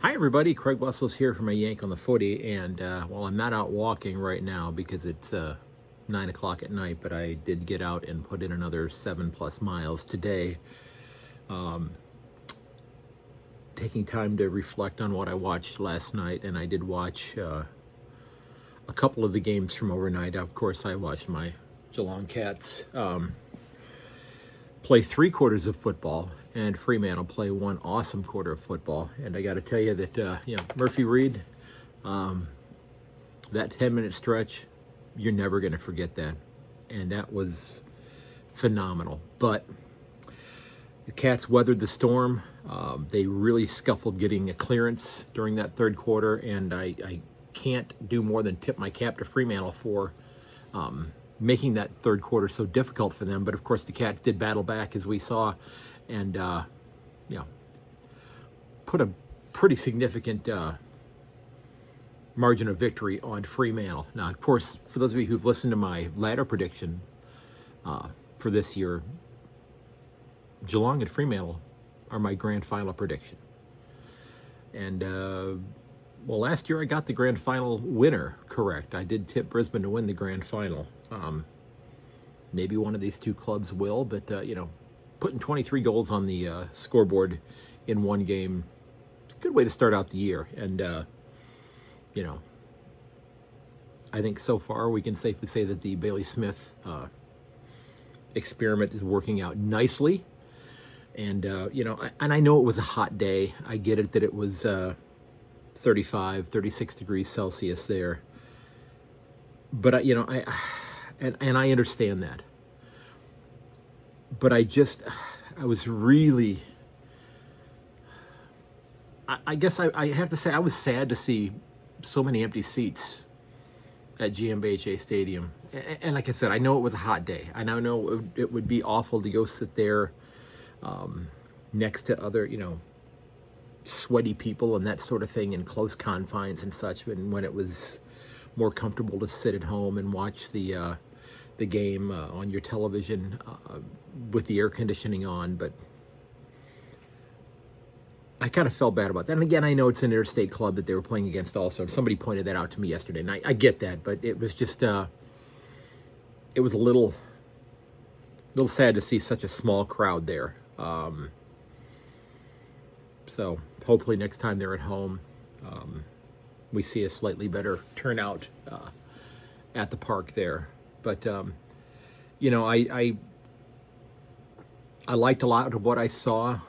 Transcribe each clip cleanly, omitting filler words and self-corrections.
Hi everybody, Craig Wessels here from Yank on the Footy, and well, I'm not out walking right now because it's 9 o'clock at night, but I did get out and put in another 7+ miles today, taking time to reflect on what I watched last night. And I did watch a couple of the games from overnight. Of course, I watched my Geelong Cats play 3/4 of football, and Fremantle play one awesome quarter of football. And I got to tell you that Murphy Reed, that 10-minute stretch, you're never going to forget that, and that was phenomenal. But the Cats weathered the storm. They really scuffled getting a clearance during that third quarter, and I can't do more than tip my cap to Fremantle for making that third quarter so difficult for them. But of course, the Cats did battle back, as we saw, and put a pretty significant margin of victory on Fremantle. Now, of course, for those of you who've listened to my ladder prediction for this year, Geelong and Fremantle are my grand final prediction. And well, last year I got the grand final winner correct. I did tip Brisbane to win the grand final. Maybe one of these two clubs will, but putting 23 goals on the scoreboard in one game, it's a good way to start out the year. And I think so far we can safely say that the Bailey Smith experiment is working out nicely. And and I know it was a hot day. I get it that it was 35, 36 degrees Celsius there. But I understand that. But I was really, I guess I have to say I was sad to see so many empty seats at GMHA Stadium. And like I said, I know it was a hot day. I now know it would be awful to go sit there next to other, sweaty people and that sort of thing in close confines and such, and when it was more comfortable to sit at home and watch the game on your television with the air conditioning on. But I kind of felt bad about that. And again, I know it's an interstate club that they were playing against also. Somebody pointed that out to me yesterday, and I get that, but it was just it was a little sad to see such a small crowd there. So hopefully next time they're at home, we see a slightly better turnout at the park there. But I liked a lot of what I saw.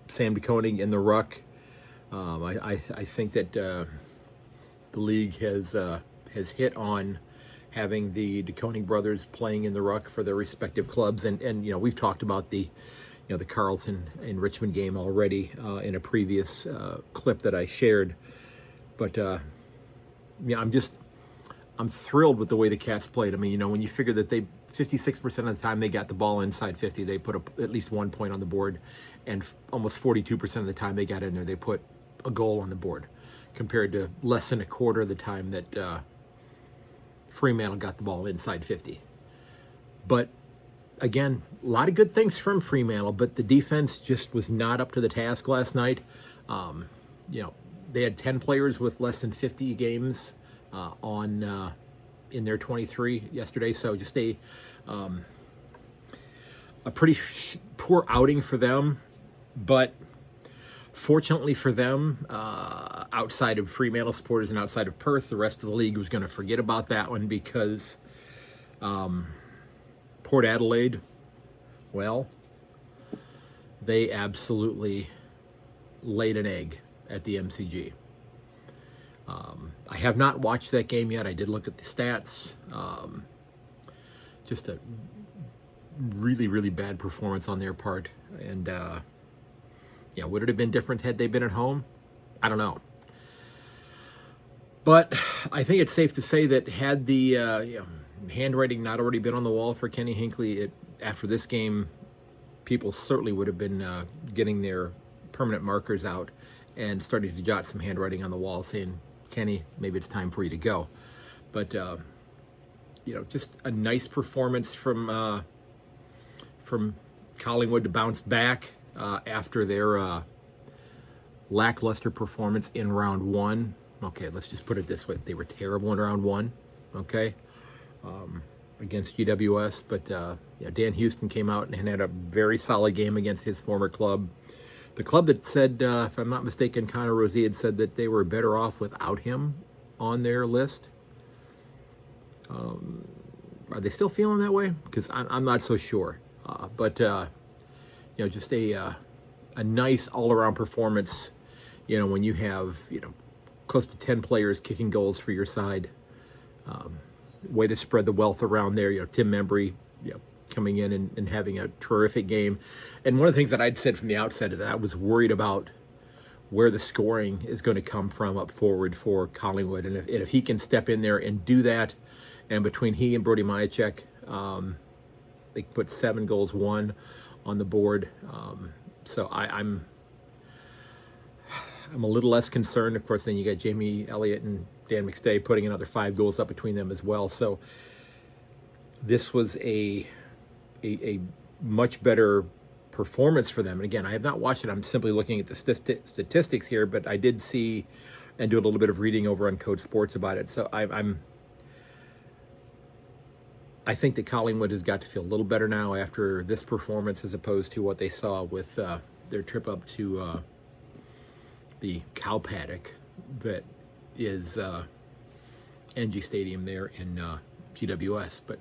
Sam DeConing in the ruck. I think that the league has hit on having the DeConing brothers playing in the ruck for their respective clubs, and we've talked about the Carlton and Richmond game already in a previous clip that I shared. But I'm thrilled with the way the Cats played. I mean, when you figure that 56% of the time they got the ball inside 50, they put at least 1 point on the board, and almost 42% of the time they got in there, they put a goal on the board, compared to less than a quarter of the time that Fremantle got the ball inside 50. But again, a lot of good things from Fremantle, but the defense just was not up to the task last night. They had 10 players with less than 50 games in their 23 yesterday, so just a pretty poor outing for them. But fortunately for them, outside of Fremantle supporters and outside of Perth, the rest of the league was going to forget about that one, because Port Adelaide, well, they absolutely laid an egg at the MCG. I have not watched that game yet. I did look at the stats. Just a really, really bad performance on their part. And would it have been different had they been at home? I don't know. But I think it's safe to say that had the handwriting not already been on the wall for Kenny Hinckley after this game, people certainly would have been getting their permanent markers out and starting to jot some handwriting on the wall saying, Kenny, maybe it's time for you to go. But just a nice performance from Collingwood to bounce back after their lackluster performance in round one. Okay, let's just put it this way. They were terrible in round one, okay, against GWS. But yeah, Dan Houston came out and had a very solid game against his former club. The club that said, if I'm not mistaken, Connor Rosie had said that they were better off without him on their list. Are they still feeling that way? Because I'm not so sure. But just a nice all-around performance. When you have close to 10 players kicking goals for your side, way to spread the wealth around there. Tim Membry, coming in and having a terrific game. And one of the things that I'd said from the outset is that I was worried about where the scoring is going to come from up forward for Collingwood, and if he can step in there and do that. And between he and Brody Majacek, they put 7 goals, 1 on the board. So I'm a little less concerned. Of course, then you got Jamie Elliott and Dan McStay putting another 5 goals up between them as well. So this was a much better performance for them. And again, I have not watched it. I'm simply looking at the statistics here, but I did see and do a little bit of reading over on Code Sports about it. So I think that Collingwood has got to feel a little better now after this performance as opposed to what they saw with their trip up to the cow paddock that is NG Stadium there in GWS. But,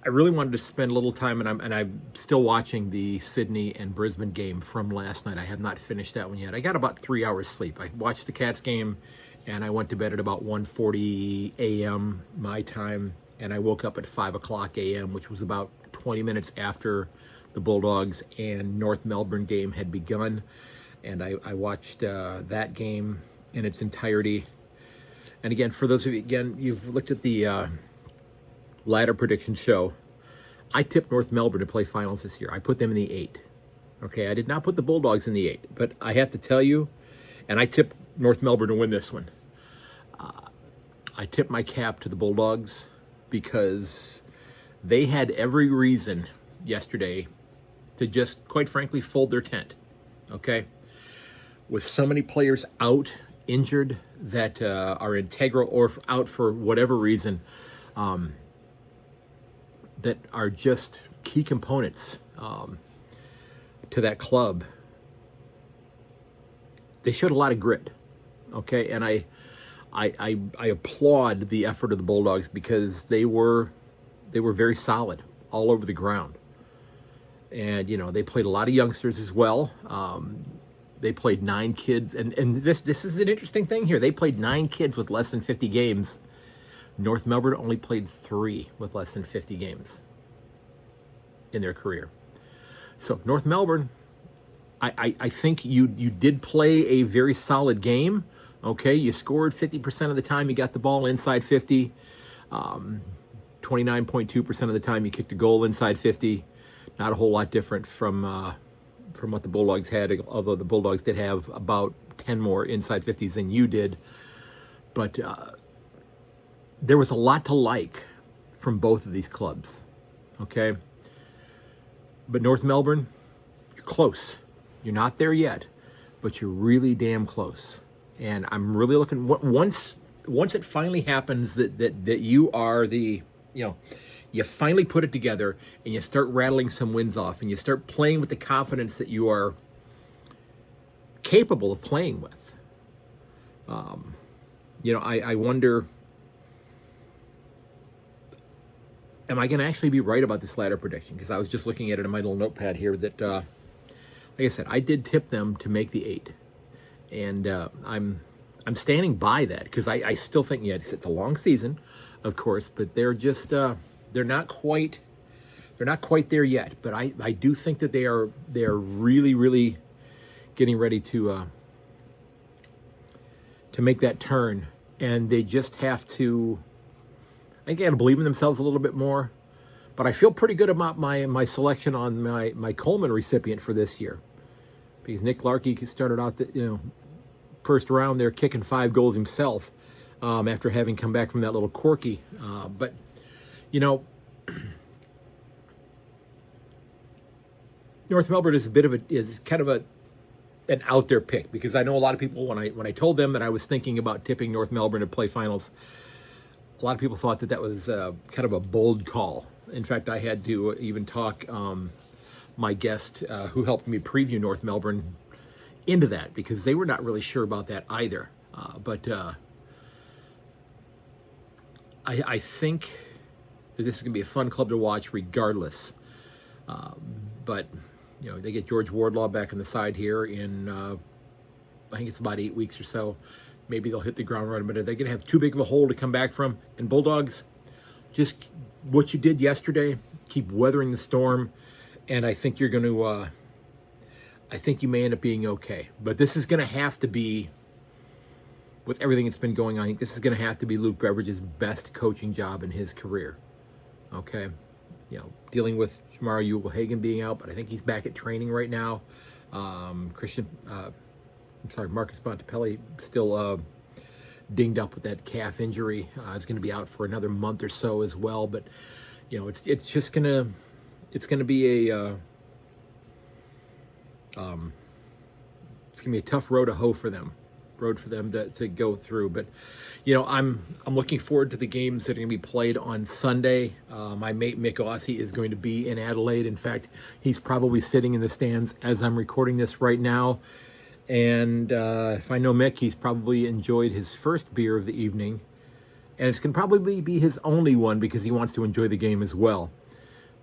I really wanted to spend a little time, and I'm still watching the Sydney and Brisbane game from last night. I have not finished that one yet. I got about 3 hours sleep. I watched the Cats game, and I went to bed at about 1:40 a.m. my time. And I woke up at 5 o'clock a.m., which was about 20 minutes after the Bulldogs and North Melbourne game had begun. And I watched that game in its entirety. And again, for those of you, you've looked at the ladder prediction show. I tipped North Melbourne to play finals this year. I put them in the 8. Okay, I did not put the Bulldogs in the 8. But I have to tell you, and I tipped North Melbourne to win this one. I tipped my cap to the Bulldogs, because they had every reason yesterday to just, quite frankly, fold their tent, okay? With so many players out, injured, that are integral or out for whatever reason, that are just key components to that club, they showed a lot of grit, okay? And I applaud the effort of the Bulldogs because they were very solid all over the ground. And, they played a lot of youngsters as well. They played 9 kids. And this is an interesting thing here. They played 9 kids with less than 50 games. North Melbourne only played 3 with less than 50 games in their career. So North Melbourne, I think you did play a very solid game. Okay, you scored 50% of the time you got the ball inside 50. 29.2% of the time you kicked a goal inside 50. Not a whole lot different from what the Bulldogs had, although the Bulldogs did have about 10 more inside 50s than you did. But there was a lot to like from both of these clubs. Okay, but North Melbourne, you're close. You're not there yet, but you're really damn close. And I'm really looking, once it finally happens that you are you finally put it together and you start rattling some wins off and you start playing with the confidence that you are capable of playing with. I wonder, am I going to actually be right about this ladder prediction? Because I was just looking at it in my little notepad here that, like I said, I did tip them to make the 8. And I'm standing by that because I still think, it's a long season, of course, but they're just they're not quite there yet. But I do think that they are really, really getting ready to make that turn, and they just have to. I think they got to believe in themselves a little bit more. But I feel pretty good about my selection on my Coleman recipient for this year. Because Nick Larkey started out the first round there kicking 5 goals himself after having come back from that little corky. But North Melbourne is kind of a an out there pick, because I know a lot of people, when I told them that I was thinking about tipping North Melbourne to play finals, a lot of people thought that was kind of a bold call. In fact, I had to even talk my guest who helped me preview North Melbourne into that, because they were not really sure about that either. But I think that this is going to be a fun club to watch regardless. But they get George Wardlaw back on the side here in I think it's about 8 weeks or so. Maybe they'll hit the ground running, but are they going to have too big of a hole to come back from? And Bulldogs, just what you did yesterday, keep weathering the storm, and I think you're going to I think you may end up being okay. But this is going to have to be, with everything that's been going on, I think this is going to have to be Luke Beveridge's best coaching job in his career. Okay? Dealing with Jamara Ewell-Hagan being out, but I think he's back at training right now. Marcus Bontempelli still dinged up with that calf injury. Is going to be out for another month or so as well. But it's just gonna be a it's gonna be a tough road to hoe for them. Road for them to go through. But I'm looking forward to the games that are going to be played on Sunday. My mate Mick Aussie is going to be in Adelaide. In fact, he's probably sitting in the stands as I'm recording this right now. And if I know Mick, he's probably enjoyed his first beer of the evening, and it's going to probably be his only one, because he wants to enjoy the game as well.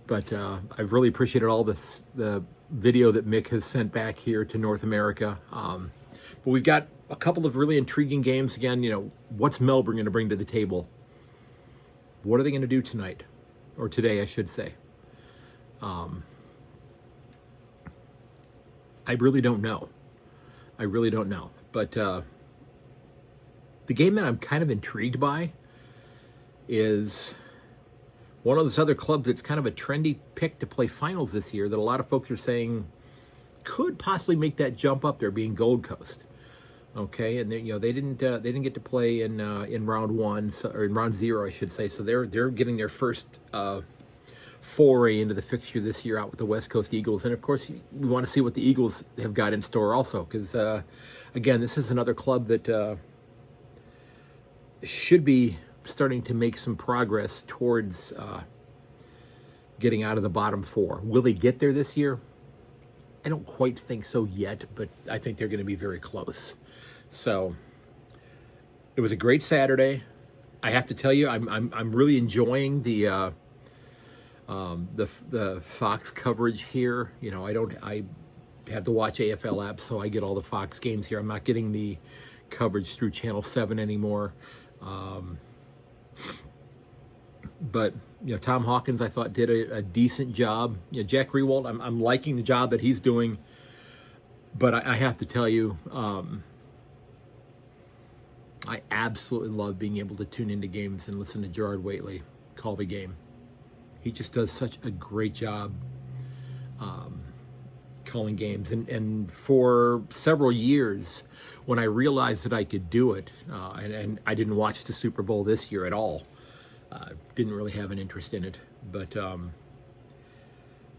But I've really appreciated all the video that Mick has sent back here to North America. But we've got a couple of really intriguing games. Again, what's Melbourne going to bring to the table? What are they going to do tonight? Or today, I should say. I really don't know. But the game that I'm kind of intrigued by is one of those other clubs that's kind of a trendy pick to play finals this year, that a lot of folks are saying could possibly make that jump up there, being Gold Coast. Okay, and they didn't get to play in round one, or in round zero, I should say. So they're getting their first foray into the fixture this year out with the West Coast Eagles. And of course, we want to see what the Eagles have got in store also, because again, this is another club that should be starting to make some progress towards getting out of the bottom four. Will they get there this year? I don't quite think so yet, but I think they're going to be very close. So it was a great Saturday. I have to tell you, I'm really enjoying the Fox coverage here. I have to watch AFL apps, so I get all the Fox games here. I'm not getting the coverage through Channel 7 anymore. But Tom Hawkins, I thought, did a decent job. Jack Rewald, I'm liking the job that he's doing. But I have to tell you, I absolutely love being able to tune into games and listen to Gerard Whateley call the game. He just does such a great job calling games. And for several years, when I realized that I could do it, and I didn't watch the Super Bowl this year at all, didn't really have an interest in it. But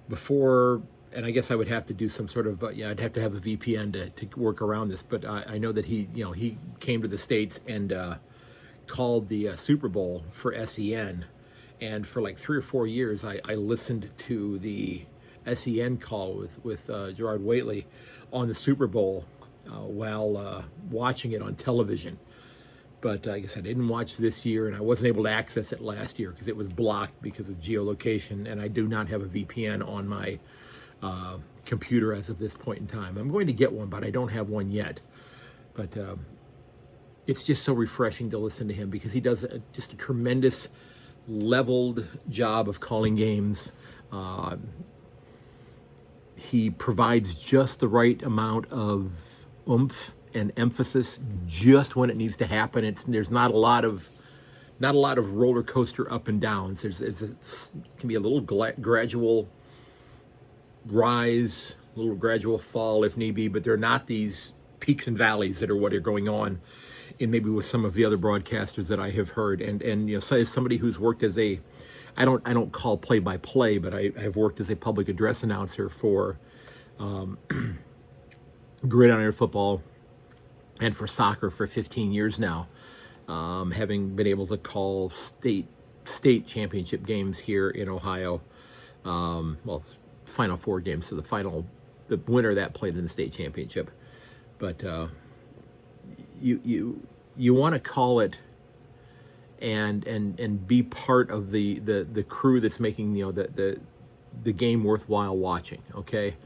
before, and I guess I would have to do some sort of, I'd have to have a VPN to work around this. But I know that he came to the States and called the Super Bowl for SEN. And for like 3 or 4 years, I listened to the SEN call with Gerard Whateley on the Super Bowl while watching it on television. But I guess I didn't watch this year, and I wasn't able to access it last year because it was blocked because of geolocation, and I do not have a VPN on my computer as of this point in time. I'm going to get one, but I don't have one yet. But it's just so refreshing to listen to him, because he does just a tremendous leveled job of calling games. He provides just the right amount of oomph and emphasis just when it needs to happen. There's not a lot of roller coaster up and downs. It can be a little gradual rise, a little gradual fall if need be, but they're not these peaks and valleys that are what are going on in maybe with some of the other broadcasters that I have heard. And so as somebody who's worked as I don't call play-by-play, but I have worked as a public address announcer for gridiron football and for soccer for 15 years now, having been able to call state championship games here in Ohio. Well, Final Four games, so the winner of that played in the state championship. But you want to call it and be part of the crew that's making the game worthwhile watching. Okay,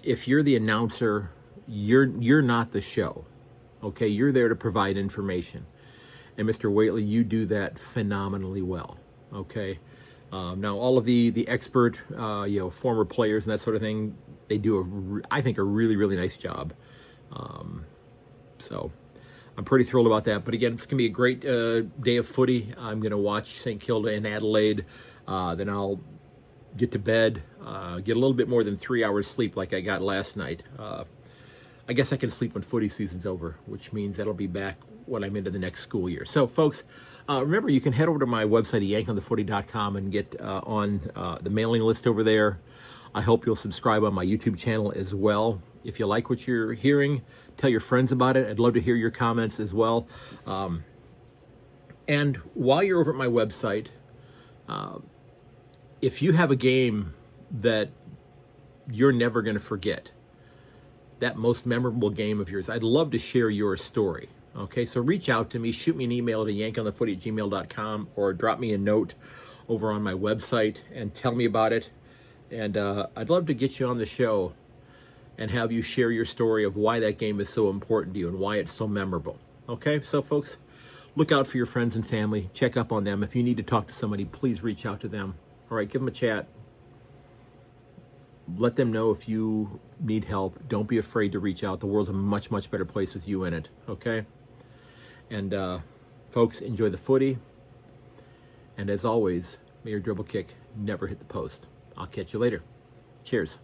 if you're the announcer, you're not the show. Okay, you're there to provide information, and Mr. Whately, you do that phenomenally well. Okay, now all of the expert former players and that sort of thing, they do I think a really nice job. So I'm pretty thrilled about that. But again, it's going to be a great day of footy. I'm going to watch St. Kilda and Adelaide. Then I'll get to bed, get a little bit more than 3 hours sleep like I got last night. I guess I can sleep when footy season's over, which means that'll be back when I'm into the next school year. So, folks, remember, you can head over to my website at ayankonthefooty.com and get on the mailing list over there. I hope you'll subscribe on my YouTube channel as well. If you like what you're hearing, tell your friends about it. I'd love to hear your comments as well. And while you're over at my website, if you have a game that you're never going to forget, that most memorable game of yours, I'd love to share your story. Okay, so reach out to me, shoot me an email at ayankonthefooty@gmail.com, or drop me a note over on my website and tell me about it. And I'd love to get you on the show and have you share your story of why that game is so important to you and why it's so memorable. Okay, so folks, look out for your friends and family. Check up on them. If you need to talk to somebody, please reach out to them. All right, give them a chat. Let them know if you need help. Don't be afraid to reach out. The world's a much better place with you in it. Okay? And folks, enjoy the footy. And as always, may your dribble kick never hit the post. I'll catch you later. Cheers.